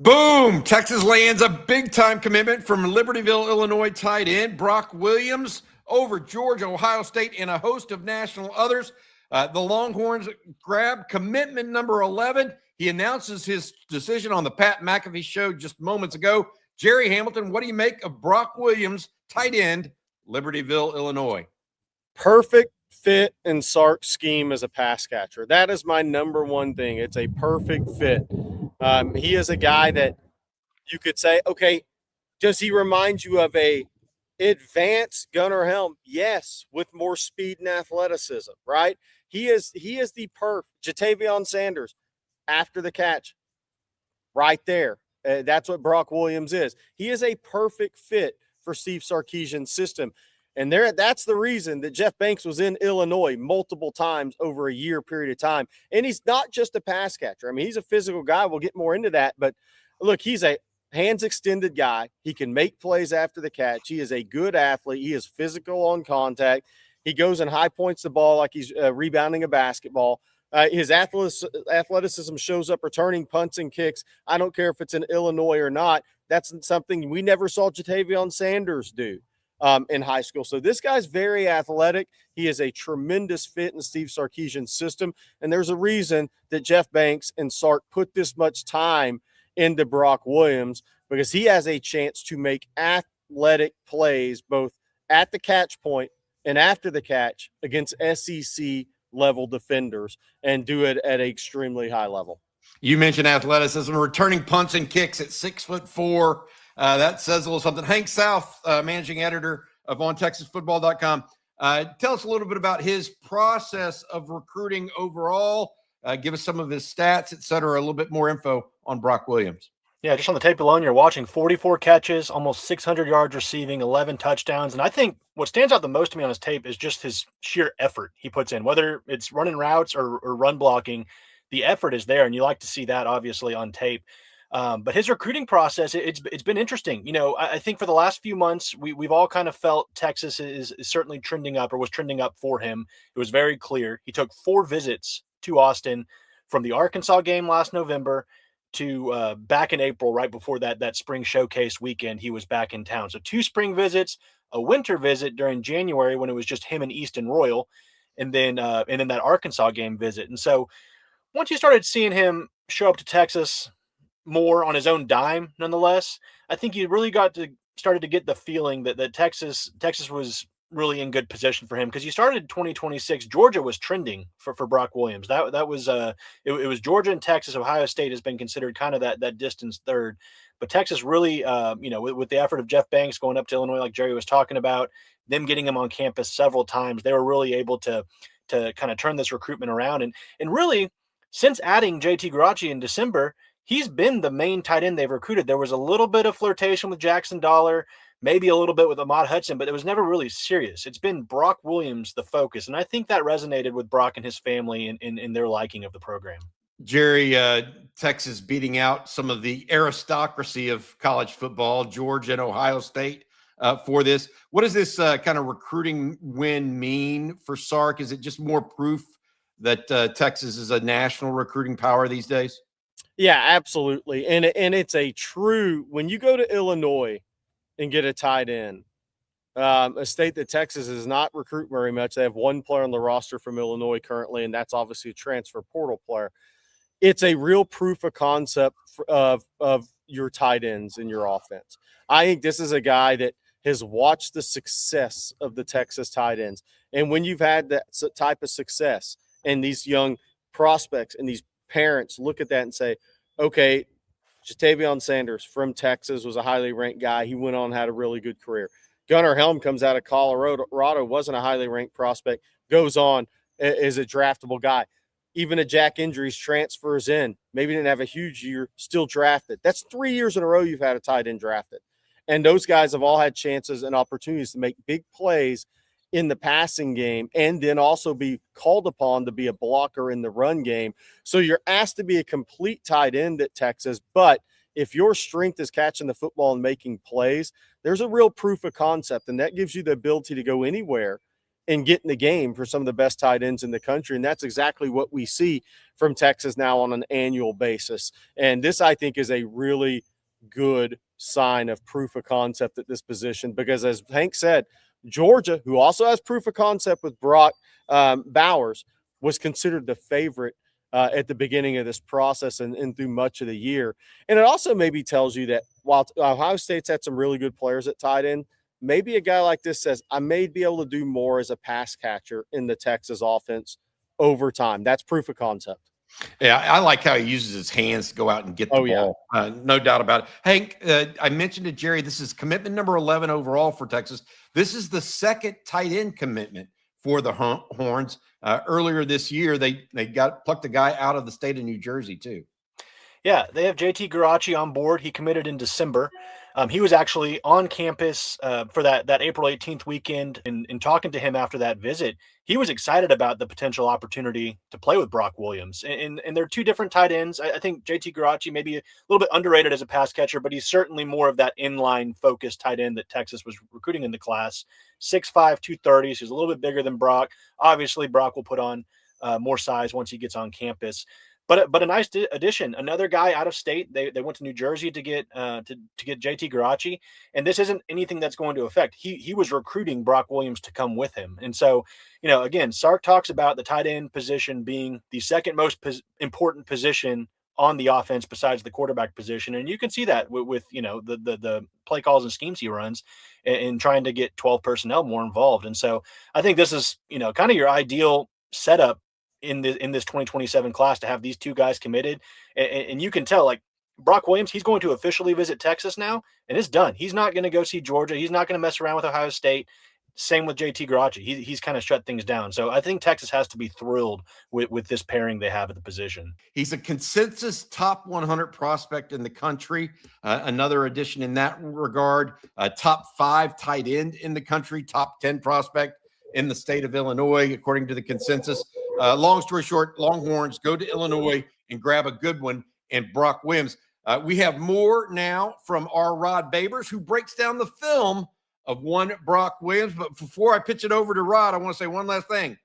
Boom! Texas lands a big-time commitment from Libertyville, Illinois tight end Brock Williams over Georgia, Ohio State, and a host of national others. The Longhorns grab commitment number 11. He announces his decision on the Pat McAfee show just moments ago. Jerry Hamilton, what do you make of Brock Williams, tight end, Libertyville, Illinois? Perfect fit in Sark's scheme as a pass catcher. That is my number one thing. It's a perfect fit. He is a guy that you could say, okay, does he remind you of a advanced Gunnar Helm? Yes, with more speed and athleticism, right? He is the Jatavion Sanders after the catch, right there. That's what Brock Williams is. He is a perfect fit for Steve Sarkisian's system. And that's the reason that Jeff Banks was in Illinois multiple times over a year period of time. And he's not just a pass catcher. I mean, he's a physical guy. We'll get more into that. But look, he's a hands extended guy. He can make plays after the catch. He is a good athlete. He is physical on contact. He goes and high points the ball like he's rebounding a basketball. His athleticism shows up returning punts and kicks. I don't care if it's in Illinois or not. That's something we never saw Jatavion Sanders do in high school. So this guy's very athletic. He is a tremendous fit in Steve Sarkisian's system. And there's a reason that Jeff Banks and Sark put this much time into Brock Williams, because he has a chance to make athletic plays both at the catch point and after the catch against SEC level defenders and do it at an extremely high level. You mentioned athleticism, returning punts and kicks at 6'4". That says a little something. Hank South, managing editor of ontexasfootball.com. Tell us a little bit about his process of recruiting overall. Give us some of his stats, et cetera, a little bit more info on Brock Williams. Yeah, just on the tape alone, you're watching 44 catches, almost 600 yards receiving, 11 touchdowns. And I think what stands out the most to me on his tape is just his sheer effort he puts in, whether it's running routes or run blocking. The effort is there, and you like to see that, obviously, on tape. But his recruiting process, it's been interesting. You know, I think for the last few months, we've all kind of felt Texas is certainly trending up, or was trending up for him. It was very clear. He took 4 visits to Austin from the Arkansas game last November to back in April, right before that spring showcase weekend. He was back in town. So 2 spring visits, a winter visit during January when it was just him and Easton Royal, and then that Arkansas game visit. And so once you started seeing him show up to Texas more on his own dime, nonetheless, I think you really started to get the feeling that Texas was really in good position for him, because you started 2026. Georgia was trending for Brock Williams. That was it was Georgia and Texas. Ohio State has been considered kind of that distance third, but Texas really, with the effort of Jeff Banks going up to Illinois, like Jerry was talking about, them getting him on campus several times, they were really able to kind of turn this recruitment around. And really, since adding JT Garachi in December, he's been the main tight end they've recruited. There was a little bit of flirtation with Jackson Dollar, maybe a little bit with Ahmad Hudson, but it was never really serious. It's been Brock Williams the focus, and I think that resonated with Brock and his family in their liking of the program. Jerry, Texas beating out some of the aristocracy of college football, Georgia and Ohio State, for this. What does this kind of recruiting win mean for Sark? Is it just more proof that Texas is a national recruiting power these days? Yeah, absolutely. And it's a true, when you go to Illinois and get a tight end, a state that Texas does not recruit very much. They have 1 player on the roster from Illinois currently, and that's obviously a transfer portal player. It's a real proof of concept of your tight ends in your offense. I think this is a guy that has watched the success of the Texas tight ends. And when you've had that type of success and these young prospects and these parents look at that and say, okay, Jatavion Sanders from Texas was a highly ranked guy. He went on and had a really good career. Gunnar Helm comes out of Colorado, wasn't a highly ranked prospect, goes on, is a draftable guy. Even a Jack Injuries transfers in, maybe didn't have a huge year, still drafted. That's 3 years in a row you've had a tight end drafted. And those guys have all had chances and opportunities to make big plays in the passing game and then also be called upon to be a blocker in the run game. So you're asked to be a complete tight end at Texas, but if your strength is catching the football and making plays, there's a real proof of concept, and that gives you the ability to go anywhere and get in the game for some of the best tight ends in the country. And that's exactly what we see from Texas now on an annual basis. And this, I think, is a really good sign of proof of concept at this position, because as Hank said, Georgia, who also has proof of concept with Brock Bowers, was considered the favorite at the beginning of this process and through much of the year. And it also maybe tells you that while Ohio State's had some really good players at tight end, maybe a guy like this says, I may be able to do more as a pass catcher in the Texas offense over time. That's proof of concept. Yeah, I like how he uses his hands to go out and get the ball. No doubt about it. Hank, I mentioned to Jerry, this is commitment number 11 overall for Texas. This is the second tight end commitment for the Horns. Earlier this year, they plucked a guy out of the state of New Jersey too. Yeah, they have JT Garachi on board. He committed in December. He was actually on campus for that April 18th weekend. And talking to him after that visit, he was excited about the potential opportunity to play with Brock Williams. And they're two different tight ends. I think JT Garachi may be a little bit underrated as a pass catcher, but he's certainly more of that inline focused tight end that Texas was recruiting in the class. 6'5", 230. So he's a little bit bigger than Brock. Obviously, Brock will put on more size once he gets on campus. But a nice addition. Another guy out of state. They went to New Jersey to get JT Garachi, and this isn't anything that's going to affect. He was recruiting Brock Williams to come with him, and so again, Sark talks about the tight end position being the second most important position on the offense besides the quarterback position, and you can see that with the play calls and schemes he runs, and trying to get 12 personnel more involved. And so I think this is kind of your ideal setup in this 2027 class to have these two guys committed. And you can tell, like, Brock Williams, he's going to officially visit Texas now, and it's done. He's not going to go see Georgia. He's not going to mess around with Ohio State. Same with JT Garachi. He's kind of shut things down. So I think Texas has to be thrilled with this pairing they have at the position. He's a consensus top 100 prospect in the country. Another addition in that regard, top 5 tight end in the country, top 10 prospect in the state of Illinois, according to the consensus. Long story short, Longhorns go to Illinois and grab a good one in Brock Williams. We have more now from our Rod Babers, who breaks down the film of one Brock Williams. But before I pitch it over to Rod, I want to say one last thing.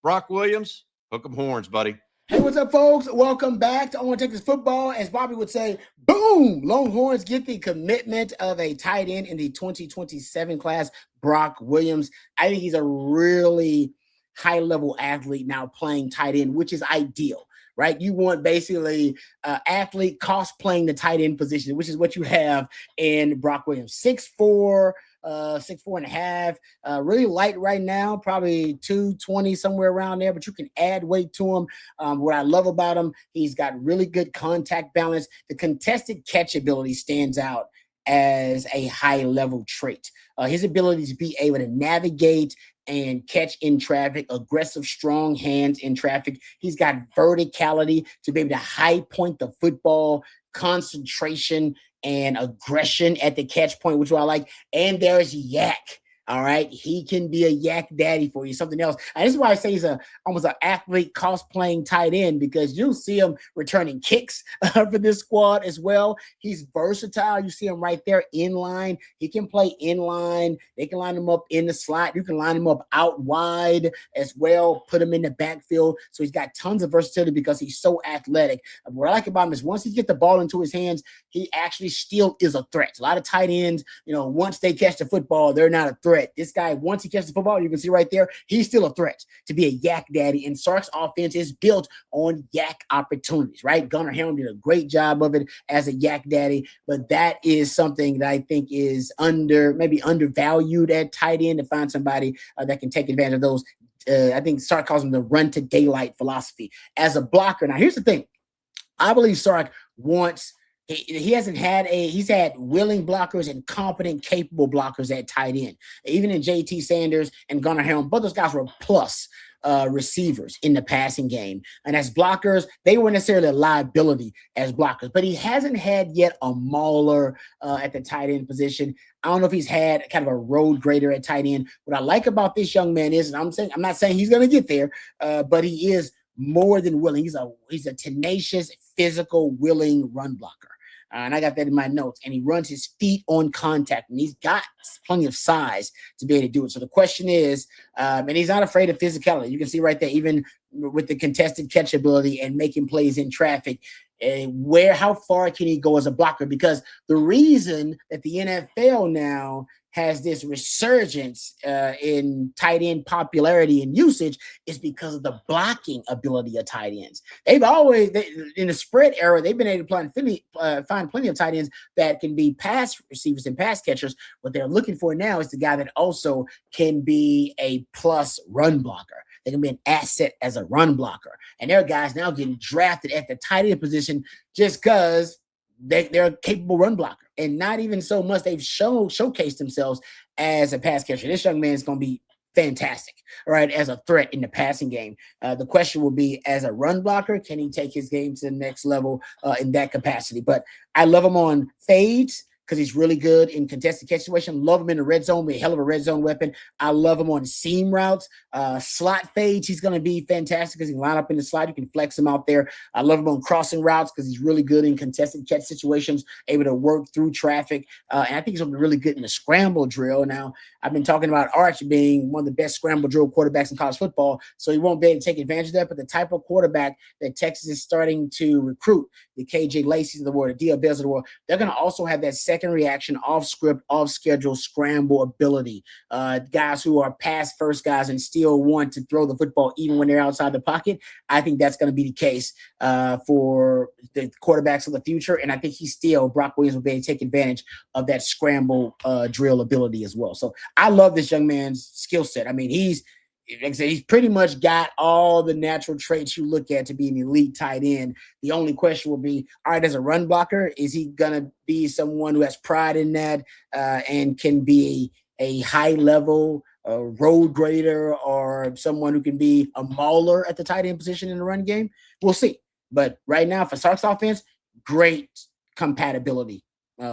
Brock Williams, hook 'em horns, buddy. Hey, what's up, folks? Welcome back to On Texas Football. As Bobby would say, boom! Longhorns get the commitment of a tight end in the 2027 class, Brock Williams. I think he's a really high-level athlete now playing tight end, which is ideal, right? You want basically athlete cosplaying the tight end position, which is what you have in Brock Williams. 6'4", 6'4" and a half, really light right now, probably 220, somewhere around there, but you can add weight to him. What I love about him, he's got really good contact balance. The contested catch ability stands out as a high-level trait. His ability to be able to navigate and catch in traffic, aggressive, strong hands in traffic. He's got verticality to be able to high point the football, concentration and aggression at the catch point, which I like. And there's yak. All right. He can be a yak daddy for you, something else. And this is why I say he's almost an athlete cosplaying tight end, because you'll see him returning kicks for this squad as well. He's versatile. You see him right there in line. He can play in line. They can line him up in the slot. You can line him up out wide as well, put him in the backfield. So he's got tons of versatility because he's so athletic. What I like about him is once he gets the ball into his hands, he actually still is a threat. A lot of tight ends, once they catch the football, they're not a threat. This guy, once he catches the football, you can see right there, he's still a threat to be a yak daddy. And Sark's offense is built on yak opportunities, right? Gunnar Helm did a great job of it as a yak daddy, but that is something that I think is maybe undervalued at tight end, to find somebody that can take advantage of those. I think Sark calls them the run to daylight philosophy. As a blocker, now here's the thing. I believe Sark wants he's had willing blockers and competent, capable blockers at tight end. Even in JT Sanders and Gunnar Helm, both those guys were plus receivers in the passing game. And as blockers, they weren't necessarily a liability as blockers, but he hasn't had yet a mauler at the tight end position. I don't know if he's had kind of a road grader at tight end. What I like about this young man is, and I'm not saying he's going to get there, but he is more than willing. He's a tenacious, physical, willing run blocker. and I got that in my notes, and he runs his feet on contact, and he's got plenty of size to be able to do it. So the question is, and he's not afraid of physicality. You can see right there, even with the contested catch ability and making plays in traffic, how far can he go as a blocker? Because the reason that the NFL now has this resurgence in tight end popularity and usage is because of the blocking ability of tight ends. They've always, in the spread era, they've been able to find plenty of tight ends that can be pass receivers and pass catchers. What they're looking for now is the guy that also can be a plus run blocker. They can be an asset as a run blocker. And there are guys now getting drafted at the tight end position just because they're a capable run blocker. And not even so much they've showcased themselves as a pass catcher. This young man is going to be fantastic, all right, as a threat in the passing game. The question will be, as a run blocker, can he take his game to the next level in that capacity? But I love him on fades because he's really good in contested catch situation. Love him in the red zone, be a hell of a red zone weapon. I love him on seam routes, slot fades. He's going to be fantastic because he can line up in the slot. You can flex him out there. I love him on crossing routes because he's really good in contested catch situations, able to work through traffic. And I think he's going to be really good in the scramble drill. Now, I've been talking about Arch being one of the best scramble drill quarterbacks in college football, so he won't be able to take advantage of that. But the type of quarterback that Texas is starting to recruit, the KJ Lacey's of the world, the D.L. Bells of the world, they're going to also have that second reaction, off script, off schedule, scramble ability. Guys who are pass first guys and still want to throw the football even when they're outside the pocket. I think that's going to be the case for the quarterbacks of the future. And I think Brock Williams will be able to take advantage of that scramble drill ability as well. So I love this young man's skill set. I mean, he's pretty much got all the natural traits you look at to be an elite tight end. The only question will be, all right, as a run blocker, is he going to be someone who has pride in that and can be a high-level road grader or someone who can be a mauler at the tight end position in the run game? We'll see. But right now, for Sark's offense, great compatibility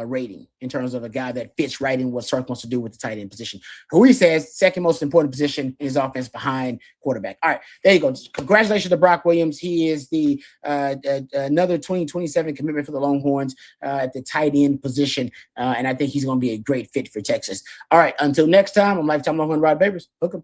rating in terms of a guy that fits right in what Sark wants to do with the tight end position. Who he says second most important position in his offense behind quarterback. All right, there you go. Congratulations to Brock Williams. He is the another 2027 commitment for the Longhorns at the tight end position, and I think he's going to be a great fit for Texas. All right, until next time, I'm Lifetime Longhorn Rod Babers. Hook 'em.